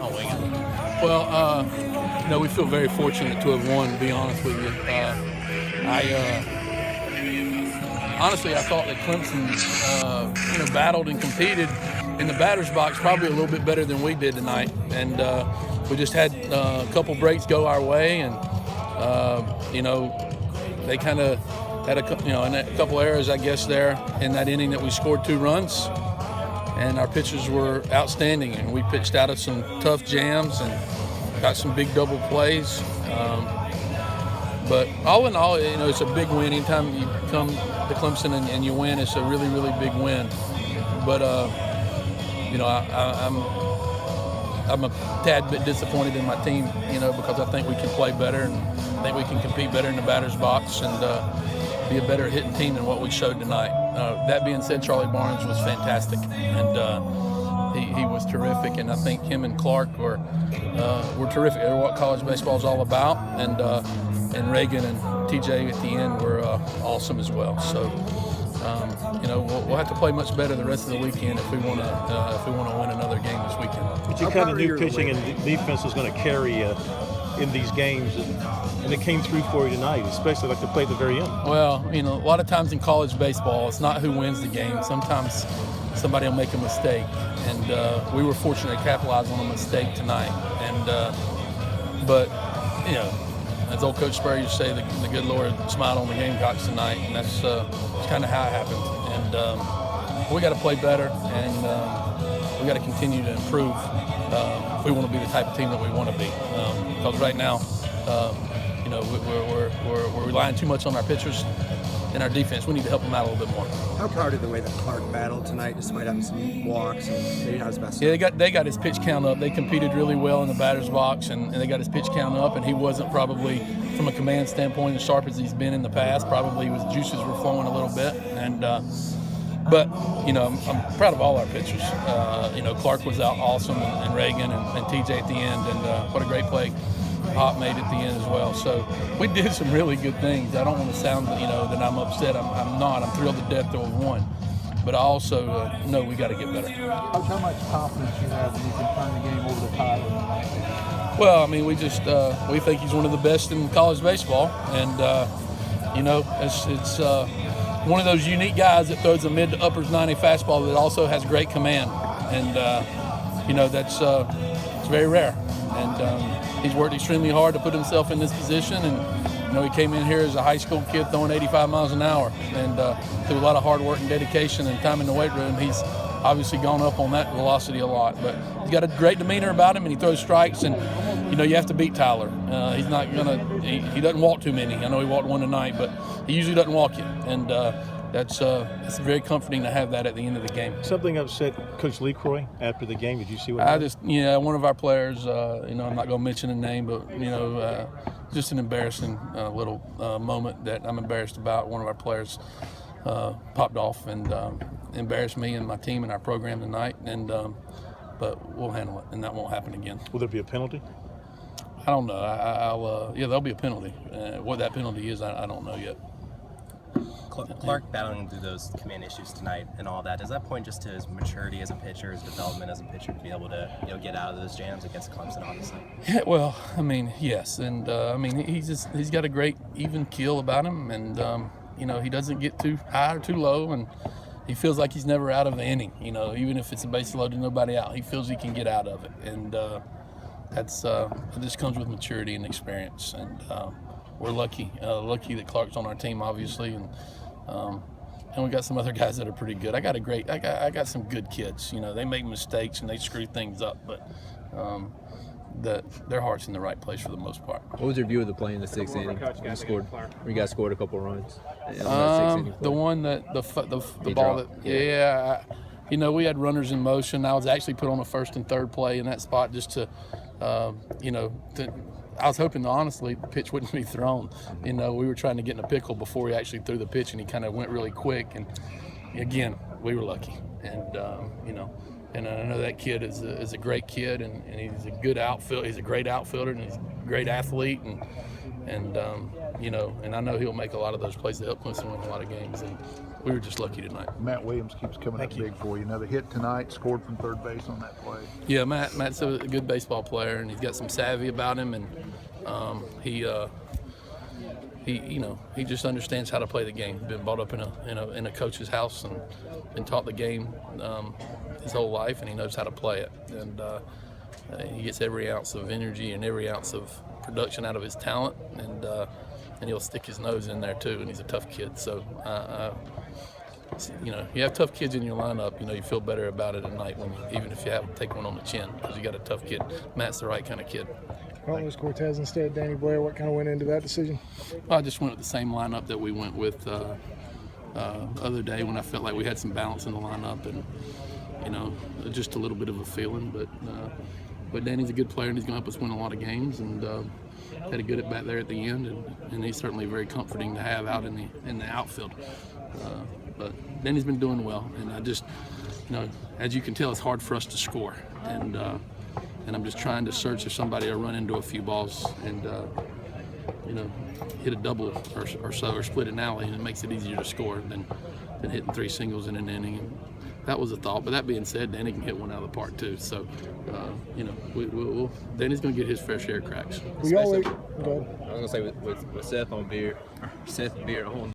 I'll wing it. Well, we feel very fortunate to have won, to be honest with you. Honestly, I thought that Clemson, battled and competed in the batter's box probably a little bit better than we did tonight. And we just had a couple breaks go our way, and, they kind of had a couple errors, I guess, there in that inning that we scored 2 runs. And our pitchers were outstanding, and we pitched out of some tough jams and got some big double plays. But all in all, it's a big win. Anytime you come to Clemson and you win, it's a really, really big win. But, I'm a tad bit disappointed in my team, because I think we can play better and I think we can compete better in the batter's box and be a better hitting team than what we showed tonight. That being said, Charlie Barnes was fantastic, and he was terrific, and I think him and Clark were terrific. They're what college baseball is all about, and Reagan and TJ at the end were awesome as well. So, we'll have to play much better the rest of the weekend if we want to win another game this weekend. But you kind of knew pitching and defense was going to carry you in these games, and it came through for you tonight, especially like the play at the very end. Well, a lot of times in college baseball, it's not who wins the game. Sometimes somebody will make a mistake, and we were fortunate to capitalize on a mistake tonight. And but as old Coach Spurrier used to say, the good Lord smiled on the Gamecocks tonight, and that's kind of how it happened. And we got to play better, and we got to continue to improve if we want to be the type of team that we want to be. Because right now, we're relying too much on our pitchers and our defense. We need to help them out a little bit more. How proud of the way that Clark battled tonight, despite having some walks and maybe not his best? Yeah, they got his pitch count up. They competed really well in the batter's box, and they got his pitch count up. And he wasn't probably, from a command standpoint, as sharp as he's been in the past. Probably his juices were flowing a little bit. And but I'm proud of all our pitchers. Clark was out awesome, and Reagan and TJ at the end, and what a great play Pop made at the end as well. So we did some really good things. I don't want to sound that I'm upset. I'm not. I'm thrilled to death to have won. But I also know we got to get better. Coach, how much confidence you have that you can turn the game over to Tyler? Well, we just we think he's one of the best in college baseball, and it's one of those unique guys that throws a mid to uppers 90 fastball that also has great command, and that's it's very rare. And he's worked extremely hard to put himself in this position, and he came in here as a high school kid throwing 85 miles an hour, and through a lot of hard work and dedication and time in the weight room, he's obviously gone up on that velocity a lot. But he's got a great demeanor about him, and he throws strikes, and you have to beat Tyler. He's not he doesn't walk too many. I know he walked one tonight, but he usually doesn't walk you, and that's very comforting to have that at the end of the game. Something upset Coach LeCroy after the game. Did you see what happened? One of our players, I'm not going to mention a name, but, just an embarrassing little moment that I'm embarrassed about. One of our players popped off and embarrassed me and my team and our program tonight, and but we'll handle it, and that won't happen again. Will there be a penalty? I don't know. There'll be a penalty. What that penalty is, I don't know yet. Clark battling through those command issues tonight and all that, does that point just to his maturity as a pitcher, his development as a pitcher to be able to get out of those jams against Clemson, obviously? Yeah, well, yes, and he's got a great even keel about him, and he doesn't get too high or too low, and he feels like he's never out of the inning. Even if it's a base loaded, nobody out, he feels he can get out of it, and it just comes with maturity and experience, and we're lucky that Clark's on our team, obviously, and we got some other guys that are pretty good. I got some good kids. They make mistakes and they screw things up, but their heart's in the right place for the most part. What was your view of the play in the sixth inning? You guys scored a couple runs. The one that the ball that we had runners in motion. I was actually put on a first and third play in that spot just to I was hoping, honestly, the pitch wouldn't be thrown. We were trying to get in a pickle before he actually threw the pitch, and he kind of went really quick. And again, we were lucky. And and I know that kid is a great kid, and he's a good outfield. He's a great outfielder, and he's a great athlete. And And and I know he'll make a lot of those plays to help Clemson win a lot of games. And we were just lucky tonight. Matt Williams keeps coming up big for you. Another hit tonight, scored from third base on that play. Yeah, Matt's a good baseball player, and he's got some savvy about him, and he just understands how to play the game. He's been brought up in a coach's house and been taught the game his whole life, and he knows how to play it. And he gets every ounce of energy and every ounce of production out of his talent, and he'll stick his nose in there too. And he's a tough kid, so you have tough kids in your lineup. You feel better about it at night even if you have to take one on the chin because you got a tough kid. Matt's the right kind of kid. Carlos Cortez instead of Danny Blair. What kind of went into that decision? Well, I just went with the same lineup that we went with other day when I felt like we had some balance in the lineup and just a little bit of a feeling. But Danny's a good player and he's going to help us win a lot of games and had a good at bat there at the end and he's certainly very comforting to have out in the outfield. But Danny's been doing well and I just as you can tell, it's hard for us to score and I'm just trying to search if somebody will run into a few balls and hit a double or so or split an alley, and it makes it easier to score than hitting 3 singles in an inning. And that was a thought. But that being said, Danny can hit one out of the park too. So Danny's going to get his fair share of cracks. We always go ahead. I was gonna say with Seth Beer on